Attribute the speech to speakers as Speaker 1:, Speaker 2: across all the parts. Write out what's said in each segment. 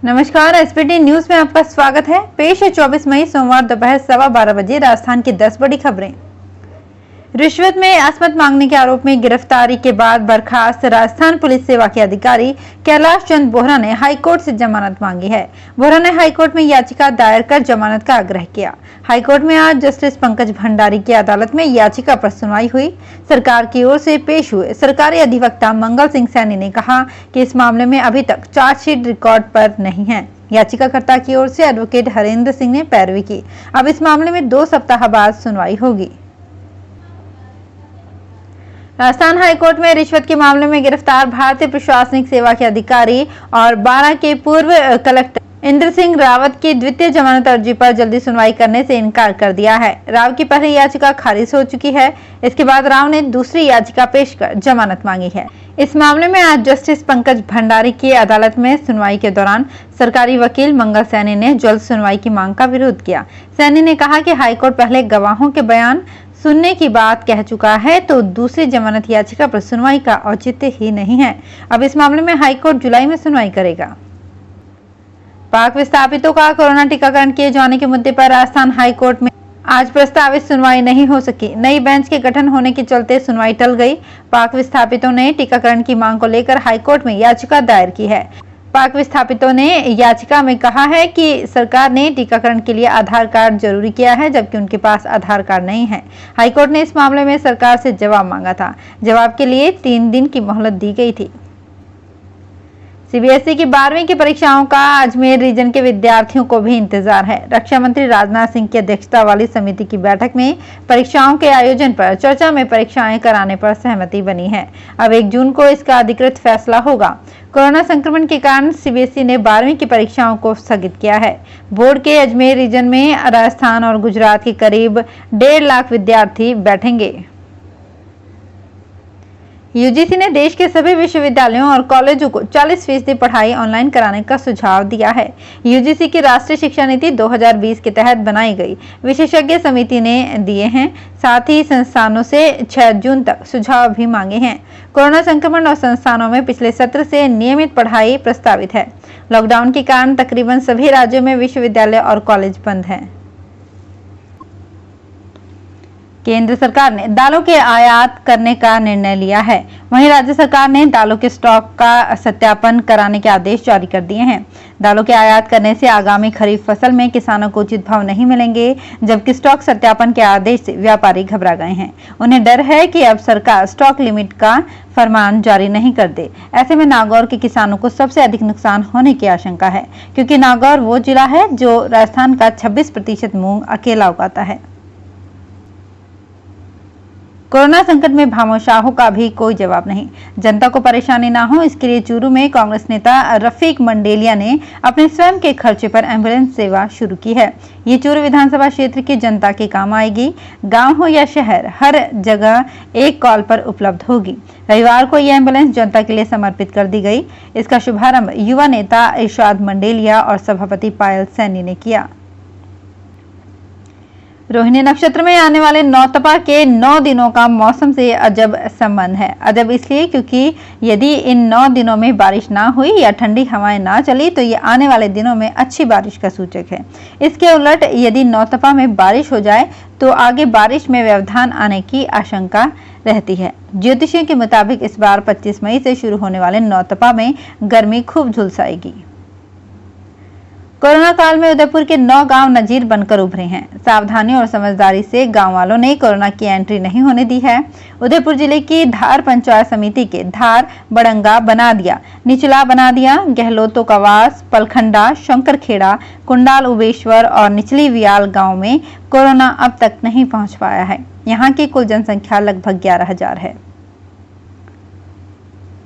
Speaker 1: नमस्कार, SPT news में आपका स्वागत है। पेश है 24 मई सोमवार दोपहर 12:15 बजे राजस्थान की 10 बड़ी खबरें। रिश्वत में असमत मांगने के आरोप में गिरफ्तारी के बाद बर्खास्त राजस्थान पुलिस सेवा के अधिकारी कैलाश चंद बोहरा ने हाईकोर्ट से जमानत मांगी है। बोहरा ने हाईकोर्ट में याचिका दायर कर जमानत का आग्रह किया। हाईकोर्ट में आज जस्टिस पंकज भंडारी की अदालत में याचिका पर सुनवाई हुई। सरकार की ओर से पेश हुए सरकारी अधिवक्ता मंगल सिंह सैनी ने कहा कि इस मामले में अभी तक चार्जशीट रिकॉर्ड पर नहीं है। याचिकाकर्ता की ओर से एडवोकेट हरेंद्र सिंह ने पैरवी की। अब इस मामले में 2 सप्ताह बाद सुनवाई होगी। राजस्थान हाईकोर्ट में रिश्वत के मामले में गिरफ्तार भारतीय प्रशासनिक सेवा के अधिकारी और 12 के पूर्व कलेक्टर इंद्र सिंह रावत की द्वितीय जमानत अर्जी पर जल्दी सुनवाई करने से इनकार कर दिया है। राव की पहली याचिका खारिज हो चुकी है। इसके बाद राव ने दूसरी याचिका पेश कर जमानत मांगी है। इस मामले में आज जस्टिस पंकज भंडारी की अदालत में सुनवाई के दौरान सरकारी वकील मंगल सैनी ने जल्द सुनवाई की मांग का विरोध किया। सैनी ने कहा कि हाईकोर्ट पहले गवाहों के बयान सुनने की बात कह चुका है, तो दूसरी जमानत याचिका पर सुनवाई का औचित्य ही नहीं है। अब इस मामले में हाईकोर्ट जुलाई में सुनवाई करेगा। पाक विस्थापितों का कोरोना टीकाकरण किए जाने के मुद्दे पर राजस्थान हाईकोर्ट में आज प्रस्तावित सुनवाई नहीं हो सकी। नई बेंच के गठन होने के चलते सुनवाई टल गई। पाक विस्थापितों ने टीकाकरण की मांग को लेकर हाईकोर्ट में याचिका दायर की है। पाक विस्थापितों ने याचिका में कहा है कि सरकार ने टीकाकरण के लिए आधार कार्ड जरूरी किया है, जबकि उनके पास आधार कार्ड नहीं है। हाईकोर्ट ने इस मामले में सरकार से जवाब मांगा था। जवाब के लिए 3 दिन की मोहलत दी गई थी। सीबीएसई की 12वीं की परीक्षाओं का अजमेर रीजन के विद्यार्थियों को भी इंतजार है। रक्षा मंत्री राजनाथ सिंह की अध्यक्षता वाली समिति की बैठक में परीक्षाओं के आयोजन पर चर्चा में परीक्षाएं कराने पर सहमति बनी है। अब 1 जून को इसका अधिकृत फैसला होगा। कोरोना संक्रमण के कारण सीबीएसई ने 12वीं की परीक्षाओं को स्थगित किया है। बोर्ड के अजमेर रीजन में राजस्थान और गुजरात के करीब 1.5 लाख विद्यार्थी बैठेंगे। यूजीसी ने देश के सभी विश्वविद्यालयों और कॉलेजों को 40% पढ़ाई ऑनलाइन कराने का सुझाव दिया है। यूजीसी की राष्ट्रीय शिक्षा नीति 2020 के तहत बनाई गई विशेषज्ञ समिति ने दिए हैं। साथ ही संस्थानों से 6 जून तक सुझाव भी मांगे हैं। कोरोना संक्रमण और संस्थानों में पिछले सत्र से नियमित पढ़ाई प्रस्तावित है। लॉकडाउन के कारण तकरीबन सभी राज्यों में विश्वविद्यालय और कॉलेज बंद हैं। केंद्र सरकार ने दालों के आयात करने का निर्णय लिया है। वहीं राज्य सरकार ने दालों के स्टॉक का सत्यापन कराने के आदेश जारी कर दिए हैं। दालों के आयात करने से आगामी खरीफ फसल में किसानों को उचित भाव नहीं मिलेंगे, जबकि स्टॉक सत्यापन के आदेश से व्यापारी घबरा गए हैं। उन्हें डर है कि अब सरकार स्टॉक लिमिट का फरमान जारी नहीं कर दे। ऐसे में नागौर के किसानों को सबसे अधिक नुकसान होने की आशंका है, क्योंकि नागौर वो जिला है जो राजस्थान का 26% मूंग अकेला उगाता है। कोरोना संकट में भामाशाहों का भी कोई जवाब नहीं। जनता को परेशानी ना हो, इसके लिए चूरू में कांग्रेस नेता रफीक मंडेलिया ने अपने स्वयं के खर्चे पर एम्बुलेंस सेवा शुरू की है। ये चूरू विधानसभा क्षेत्र की जनता के काम आएगी। गांव हो या शहर, हर जगह एक कॉल पर उपलब्ध होगी। रविवार को यह एम्बुलेंस जनता के लिए समर्पित कर दी गई। इसका शुभारंभ युवा नेता इरशाद मंडेलिया और सभापति पायल सैनी ने किया। रोहिणी नक्षत्र में आने वाले नौतपा के 9 दिनों का मौसम से अजब संबंध है। अजब इसलिए क्योंकि यदि इन 9 दिनों में बारिश ना हुई या ठंडी हवाएं ना चली तो ये आने वाले दिनों में अच्छी बारिश का सूचक है। इसके उलट यदि नौतपा में बारिश हो जाए तो आगे बारिश में व्यवधान आने की आशंका रहती है। ज्योतिषियों के मुताबिक इस बार 25 मई से शुरू होने वाले नौतपा में गर्मी खूब झुलसाएगी। कोरोना काल में उदयपुर के 9 गांव नजीर बनकर उभरे हैं। सावधानी और समझदारी से गांव वालों ने कोरोना की एंट्री नहीं होने दी है। उदयपुर जिले की धार पंचायत समिति के धार बड़ंगा बना दिया, निचला बना दिया, गहलोतों का वास, पलखंडा, शंकरखेड़ा, कुंडाल उबेश्वर और निचली वियाल गांव में कोरोना अब तक नहीं पहुंच पाया है। यहाँ की कुल जनसंख्या लगभग 11,000 है।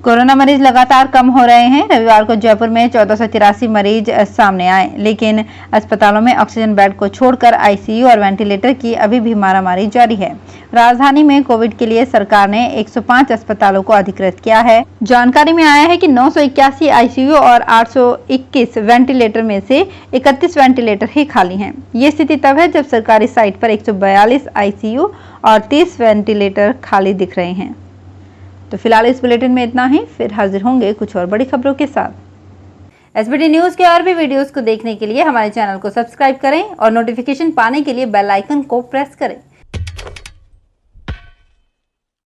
Speaker 1: कोरोना मरीज लगातार कम हो रहे हैं। रविवार को जयपुर में 1483 मरीज सामने आए, लेकिन अस्पतालों में ऑक्सीजन बेड को छोड़कर आईसीयू और वेंटिलेटर की अभी भी मारामारी जारी है। राजधानी में कोविड के लिए सरकार ने 105 अस्पतालों को अधिकृत किया है। जानकारी में आया है कि 981 आईसीयू और 821 वेंटिलेटर में से 31 वेंटिलेटर ही खाली हैं। ये स्थिति तब है जब सरकारी साइट पर 142 आईसीयू और 30 वेंटिलेटर खाली दिख रहे हैं। तो फिलहाल इस बुलेटिन में इतना ही। फिर हाजिर होंगे कुछ और बड़ी खबरों के साथ। एसबीटी न्यूज के और भी वीडियोस को देखने के लिए हमारे चैनल को सब्सक्राइब करें और नोटिफिकेशन पाने के लिए बेल आइकन को प्रेस करें।